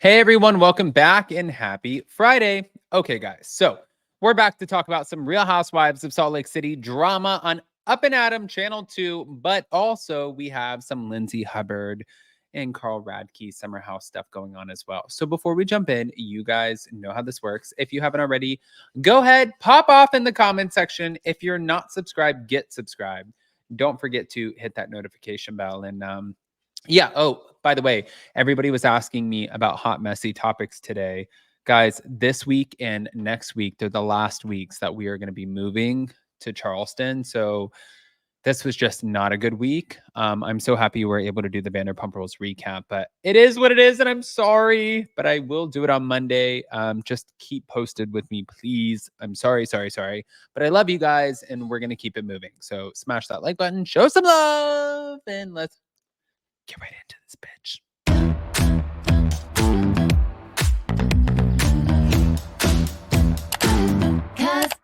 Hey everyone, welcome back and happy Friday. Okay, guys, so we're back to talk about some Real Housewives of Salt Lake City drama on Up and Adam Channel 2, but also we have some Lindsay Hubbard and Carl Radke Summer House stuff going on as well. So before we jump in, you guys know how this works. If you haven't already, go ahead, pop off in the comment section. If you're not subscribed, get subscribed. Don't forget to hit that notification bell and yeah. Oh, by the way, everybody was asking me about hot, messy topics today. Guys, this week and next week, they're the last weeks that we are going to be moving to Charleston. So this was just not a good week. I'm so happy we were able to do the Vanderpump Rules recap, but it is what it is. And I'm sorry, but I will do it on Monday. Just keep posted with me, please. I'm sorry, but I love you guys and we're going to keep it moving. So smash that like button, show some love, and let's get right into this bitch.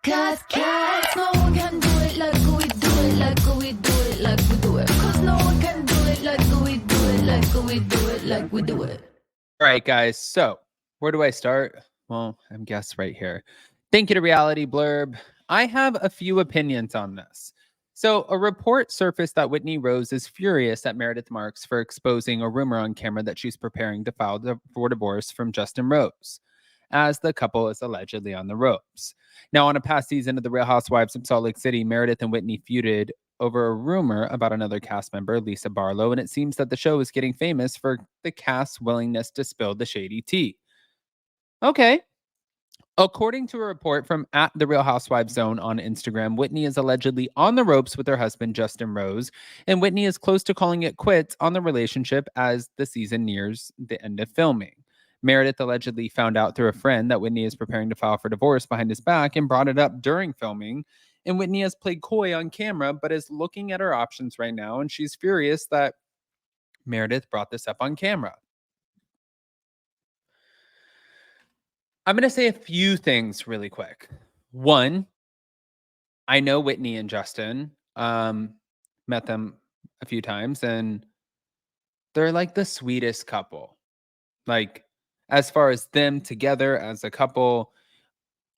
Cause no one can do it like we do it, like we do it, like we do it. Cause no one can do it like we do it, like we do it, like we do it. All right, guys. So where do I start? Well, I guess right here. Thank you to Reality Blurb. I have a few opinions on this. So, a report surfaced that Whitney Rose is furious at Meredith Marks for exposing a rumor on camera that she's preparing to file for divorce from Justin Rose, as the couple is allegedly on the ropes. Now, on a past season of The Real Housewives of Salt Lake City, Meredith and Whitney feuded over a rumor about another cast member, Lisa Barlow, and it seems that the show is getting famous for the cast's willingness to spill the shady tea. Okay. According to a report from at the Real Housewives Zone on Instagram, Whitney is allegedly on the ropes with her husband, Justin Rose, and Whitney is close to calling it quits on the relationship as the season nears the end of filming. Meredith allegedly found out through a friend that Whitney is preparing to file for divorce behind his back and brought it up during filming. And Whitney has played coy on camera, but is looking at her options right now, and she's furious that Meredith brought this up on camera. I'm going to say a few things really quick. One, I know Whitney and Justin, met them a few times, and they're like the sweetest couple. Like, as far as them together as a couple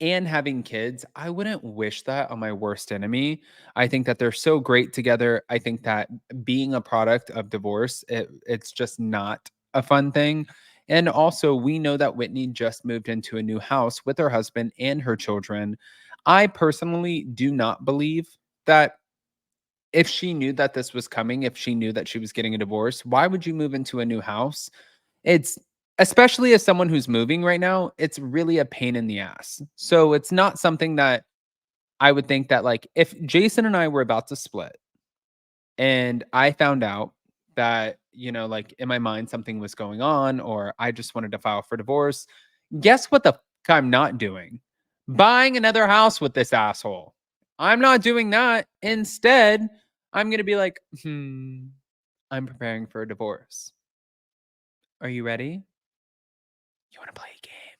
and having kids, I wouldn't wish that on my worst enemy. I think that they're so great together. I think that being a product of divorce, it's just not a fun thing. And also, we know that Whitney just moved into a new house with her husband and her children. I personally do not believe that if she knew that this was coming, if she knew that she was getting a divorce, why would you move into a new house? It's especially as someone who's moving right now, it's really a pain in the ass. So it's not something that I would think that, like, if Jason and I were about to split and I found out that, like, in my mind something was going on or I just wanted to file for divorce, guess what the fuck I'm not doing? Buying another house with this asshole. I'm not doing that. Instead, I'm going to be like, I'm preparing for a divorce. Are you ready? You want to play a game?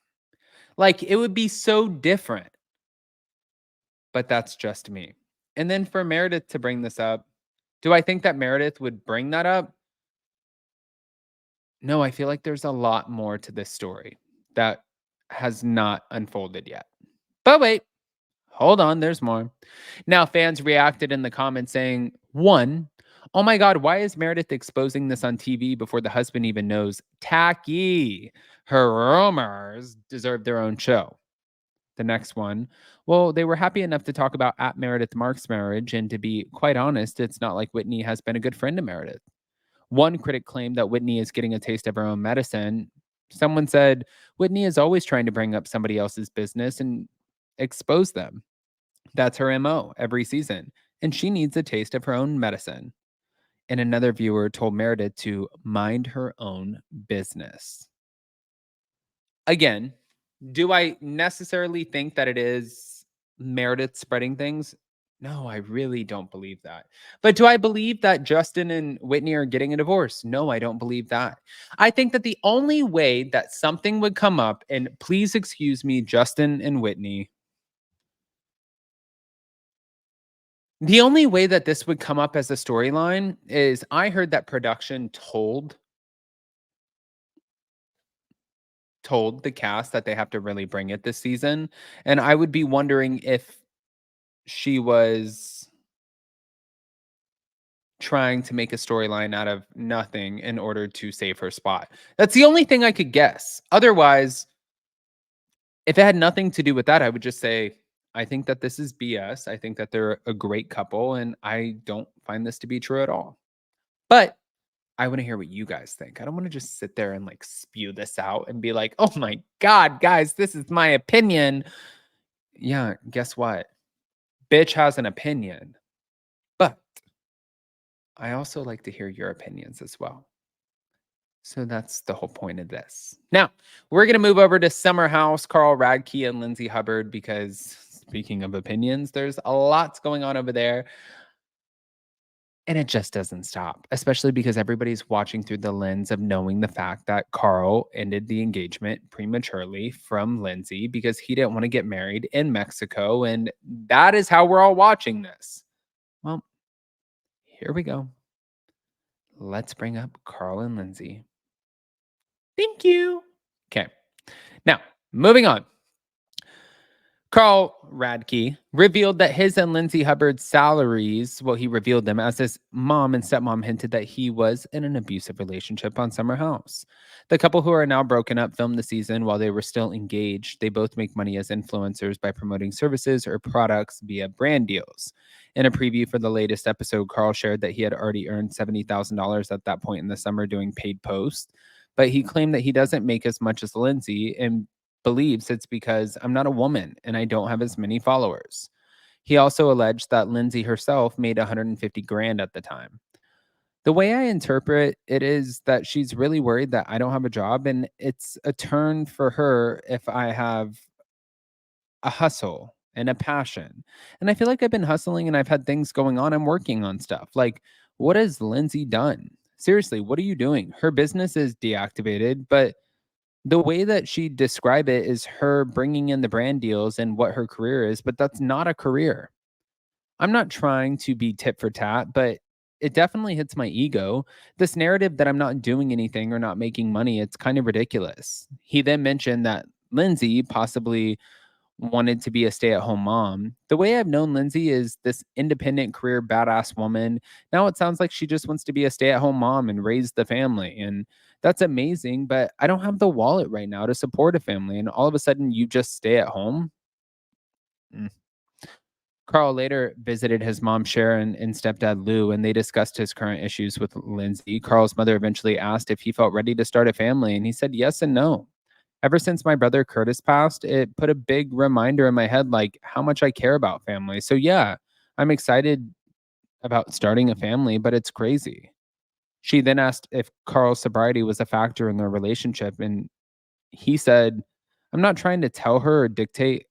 Like, it would be so different. But that's just me. And then for Meredith to bring this up, do I think that Meredith would bring that up? No, I feel like there's a lot more to this story that has not unfolded yet. But wait, hold on, there's more. Now, fans reacted in the comments saying, one, oh my God, why is Meredith exposing this on TV before the husband even knows? Tacky. Her rumors deserve their own show. The next one, well, they were happy enough to talk about at Meredith Marks' marriage, and to be quite honest, it's not like Whitney has been a good friend to Meredith. One critic claimed that Whitney is getting a taste of her own medicine. Someone said, Whitney is always trying to bring up somebody else's business and expose them. That's her MO every season, and she needs a taste of her own medicine. And another viewer told Meredith to mind her own business. Again, do I necessarily think that it is Meredith spreading things? No, I really don't believe that. But do I believe that Justin and Whitney are getting a divorce? No, I don't believe that. I think that the only way that something would come up, and please excuse me, Justin and Whitney, the only way that this would come up as a storyline is I heard that production told told the cast that they have to really bring it this season, and I would be wondering if she was trying to make a storyline out of nothing in order to save her spot. That's the only thing I could guess. Otherwise, if it had nothing to do with that, I would just say, I think that this is BS. I think that they're a great couple, and I don't find this to be true at all. But I want to hear what you guys think. I don't want to just sit there and like spew this out and be like, oh my God, guys, this is my opinion. Yeah, guess what? Bitch has an opinion. But I also like to hear your opinions as well. So that's the whole point of this. Now, we're going to move over to Summer House, Carl Radke and Lindsay Hubbard, because speaking of opinions, there's a lot going on over there. And it just doesn't stop, especially because everybody's watching through the lens of knowing the fact that Carl ended the engagement prematurely from Lindsay because he didn't want to get married in Mexico. And that is how we're all watching this. Well, here we go. Let's bring up Carl and Lindsay. Thank you. Okay. Now, moving on. Carl Radke revealed that his and Lindsay Hubbard's salaries, well, he revealed them as his mom and stepmom hinted that he was in an abusive relationship on Summer House. The couple, who are now broken up, filmed the season while they were still engaged. They both make money as influencers by promoting services or products via brand deals. In a preview for the latest episode, Carl shared that he had already earned $70,000 at that point in the summer doing paid posts, but he claimed that he doesn't make as much as Lindsay and believes it's because I'm not a woman and I don't have as many followers. He also alleged that Lindsay herself made 150 grand at the time. The way I interpret it is that she's really worried that I don't have a job, and it's a turn for her if I have a hustle and a passion. And I feel like I've been hustling and I've had things going on. I'm working on stuff. Like, what has Lindsay done? Seriously, what are you doing? Her business is deactivated, but the way that she described it is her bringing in the brand deals and what her career is, but that's not a career. I'm not trying to be tit for tat, but it definitely hits my ego. This narrative that I'm not doing anything or not making money, it's kind of ridiculous. He then mentioned that Lindsay possibly wanted to be a stay-at-home mom. The way I've known Lindsay is this independent career badass woman. Now it sounds like she just wants to be a stay-at-home mom and raise the family. And that's amazing, but I don't have the wallet right now to support a family. And all of a sudden you just stay at home. Mm. Carl later visited his mom Sharon and stepdad Lou, and they discussed his current issues with Lindsay. Carl's mother eventually asked if he felt ready to start a family, and he said yes and no. Ever since my brother Curtis passed, it put a big reminder in my head, like how much I care about family. So yeah, I'm excited about starting a family, but it's crazy. She then asked if Carl's sobriety was a factor in their relationship, and he said, I'm not trying to tell her or dictate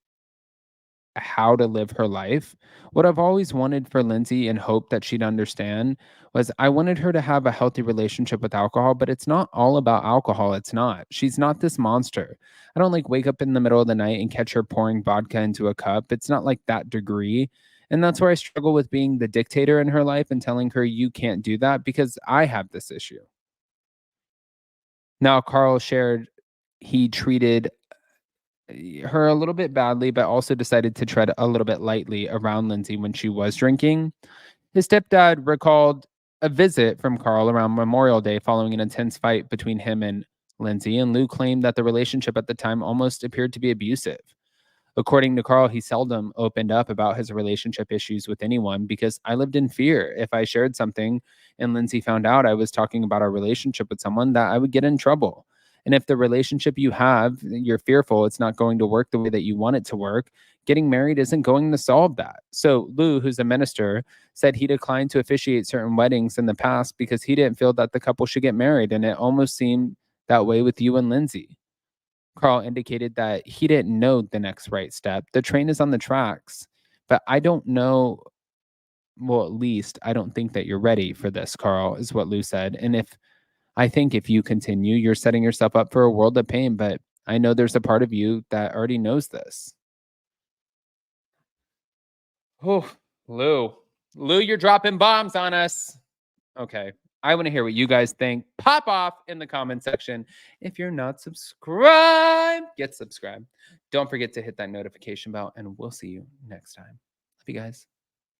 how to live her life. What I've always wanted for Lindsay and hope that she'd understand was I wanted her to have a healthy relationship with alcohol, but it's not all about alcohol. It's not. She's not this monster. I don't like wake up in the middle of the night and catch her pouring vodka into a cup. It's not like that degree. And that's where I struggle with being the dictator in her life and telling her you can't do that because I have this issue. Now, Carl shared he treated her a little bit badly, but also decided to tread a little bit lightly around Lindsay when she was drinking. His stepdad recalled a visit from Carl around Memorial Day following an intense fight between him and Lindsay, and Lou claimed that the relationship at the time almost appeared to be abusive. According to Carl, he seldom opened up about his relationship issues with anyone because I lived in fear. If I shared something and Lindsay found out I was talking about our relationship with someone, that I would get in trouble. And if the relationship you have, you're fearful it's not going to work the way that you want it to work, getting married isn't going to solve that. So Lou, who's a minister, said he declined to officiate certain weddings in the past because he didn't feel that the couple should get married. And it almost seemed that way with you and Lindsay. Carl indicated that he didn't know the next right step. The train is on the tracks, but I don't know. Well, at least I don't think that you're ready for this, Carl, is what Lou said. And I think if you continue, you're setting yourself up for a world of pain. But I know there's a part of you that already knows this. Oh, Lou. Lou, you're dropping bombs on us. Okay. I want to hear what you guys think. Pop off in the comment section. If you're not subscribed, get subscribed. Don't forget to hit that notification bell, and we'll see you next time. Love you guys.